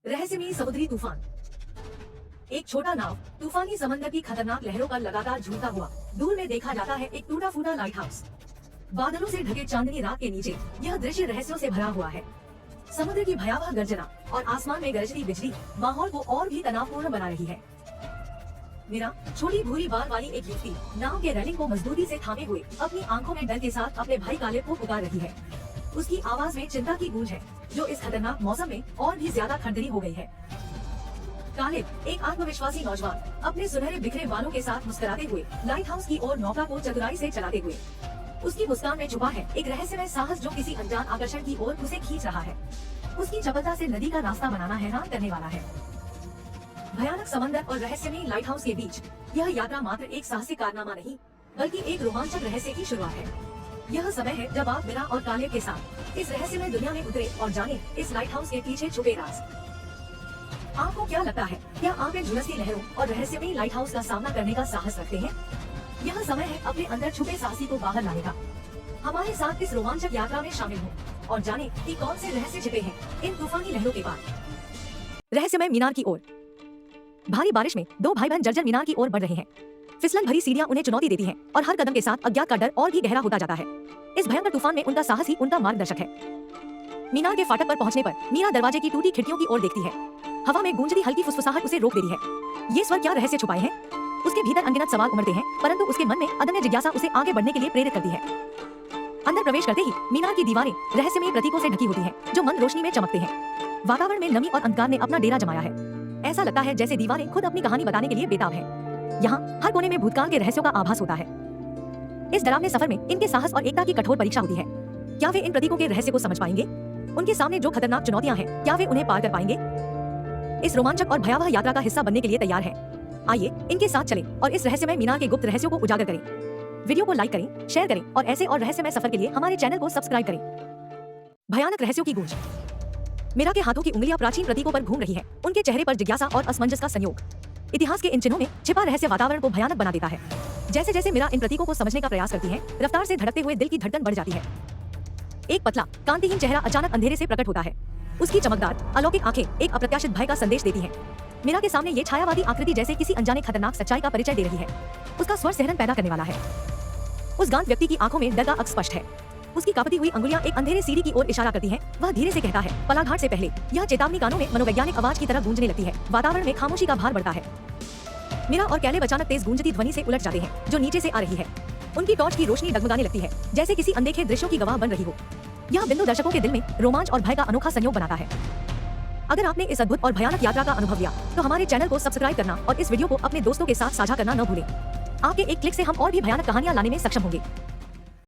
रहस्यमयी समुद्री तूफान। एक छोटा नाव तूफानी समंदर की खतरनाक लहरों पर लगातार झूलता हुआ दूर में देखा जाता है। एक टूटा फूटा लाइट हाउस। बादलों से ढके चांदनी रात के नीचे यह दृश्य रहस्यों से भरा हुआ है। समुद्र की भयावह गर्जना और आसमान में गरजती बिजली माहौल को और भी तनावपूर्ण बना रही है। मीरा, छोटी भूरी बाल वाली एक युवती, नाव के रेलिंग को मजबूती से थामे हुए अपनी आंखों में डर के साथ अपने भाई काले को पुकार रही है। उसकी आवाज में चिंता की गूंज है, जो इस खतरनाक मौसम में और भी ज्यादा खंडनी हो गई है। काले, एक आत्मविश्वासी नौजवान, अपने सुनहरे बिखरे बालों के साथ मुस्कुराते हुए लाइट हाउस की ओर नौका को चतुराई से चलाते हुए। उसकी मुस्कान में छुपा है एक रहस्यमय साहस जो किसी अनजान आकर्षण की ओर उसे खींच रहा है। उसकी चपलता से नदी का रास्ता बनाना हैरान करने वाला है। भयानक समंदर और रहस्यमयी लाइट हाउस के बीच यह यात्रा मात्र एक साहसिक कारनामा नहीं, बल्कि एक रोमांचक रहस्य की शुरुआत है। यह समय है जब आप मीरा और काले के साथ इस रहस्यमय दुनिया में उतरे और जाने इस लाइट हाउस के पीछे छुपे राज। आपको क्या लगता है, क्या आप इन झुलसती लहरों और रहस्यमयी लाइट हाउस का सामना करने का साहस रखते हैं? यह समय है अपने अंदर छुपे साहसी को बाहर लाने का। हमारे साथ इस रोमांचक यात्रा में शामिल हो और जाने कि कौन से रहस्य छिपे हैं इन तूफानी लहरों के पार। रहस्यमय मीनार की ओर। भारी बारिश में दो भाई बहन जर्जर मीनार की ओर बढ़ रहे हैं। फिसलन भरी सीढ़ियां उन्हें चुनौती देती हैं और हर कदम के साथ अज्ञात का डर और भी गहरा होता जाता है। इस भयंकर तूफान में उनका साहस ही उनका मार्गदर्शक है। मीनार के फाटक पर पहुंचने पर मीरा दरवाजे की टूटी खिड़कियों की ओर देखती है। हवा में गूंजती हल्की फुसफुसाहट उसे रोक देती है। ये स्वर क्या रहस्य छुपाए हैं? उसके भीतर अनगिनत सवाल उमड़ते हैं, परंतु उसके मन में अदम्य जिज्ञासा उसे आगे बढ़ने के लिए प्रेरित करती है। अंदर प्रवेश करते ही मीनार की दीवारें रहस्यमयी प्रतीकों से ढकी होती हैं, जो मंद रोशनी में चमकते हैं। वातावरण में नमी और अंधकार ने अपना डेरा जमाया है। ऐसा लगता है जैसे दीवारें खुद अपनी कहानी बताने के लिए बेताब हैं। यहाँ हर कोने में भूतकाल के रहस्यों का आभास होता है। इस डरावने सफर में इनके साहस और एकता की कठोर परीक्षा होती है। क्या वे इन प्रतीकों के रहस्य को समझ पाएंगे? उनके सामने जो खतरनाक चुनौतियां हैं, क्या वे उन्हें पार कर पाएंगे? इस रोमांचक और भयावह यात्रा का हिस्सा बनने के लिए तैयार हैं? आइए इनके साथ चलें और इस रहस्यमय मीनार के गुप्त रहस्यों को उजागर करें। वीडियो को लाइक करें, शेयर करें और ऐसे और रहस्यमय सफर के लिए हमारे चैनल को सब्सक्राइब करें। भयानक रहस्यों की गूंज। मीरा के हाथों की उंगलियां प्राचीन प्रतीकों पर घूम रही हैं, उनके चेहरे पर जिज्ञासा और असमंजस का संयोग। इतिहास के इन चिन्हों में छिपा रहस्य वातावरण को भयानक बना देता है। जैसे जैसे मीरा इन प्रतीकों को समझने का प्रयास करती है, रफ्तार से धड़कते हुए दिल की धड़कन बढ़ जाती है। एक पतला, कांतिहीन चेहरा अचानक अंधेरे से प्रकट होता है। उसकी चमकदार, अलौकिक आंखें एक अप्रत्याशित भय का संदेश देती हैं। मीरा के सामने ये छायावादी आकृति जैसे किसी अनजाने खतरनाक सच्चाई का परिचय दे रही है। उसका स्वर सिहरन पैदा करने वाला है। उस गांत व्यक्ति की आंखों में डर का अक्स स्पष्ट है। उसकी कांपती हुई अंगुलियां एक अंधेरे सीढ़ी की ओर इशारा करती हैं। वह धीरे से कहता है, पलाघाट से पहले। यह चेतावनी कानों में मनोवैज्ञानिक आवाज की तरह गूंजने लगती है। वातावरण में खामोशी का भार बढ़ता है। मीरा और कैलेब अचानक तेज गूंजती ध्वनि से उलट जाते हैं, जो नीचे से आ रही है। उनकी टॉर्च की रोशनी डगमगाने लगती है, जैसे किसी अनदेखे दृश्यों की गवाह बन रही हो। यह बिंदु दर्शकों के दिल में रोमांच और भय का अनोखा संयोग बनाता है। अगर आपने इस अद्भुत और भयानक यात्रा का अनुभव लिया, तो हमारे चैनल को सब्सक्राइब करना और इस वीडियो को अपने दोस्तों के साथ साझा करना न भूलें। आपके एक क्लिक से हम और भी भयानक कहानियां लाने में सक्षम होंगे।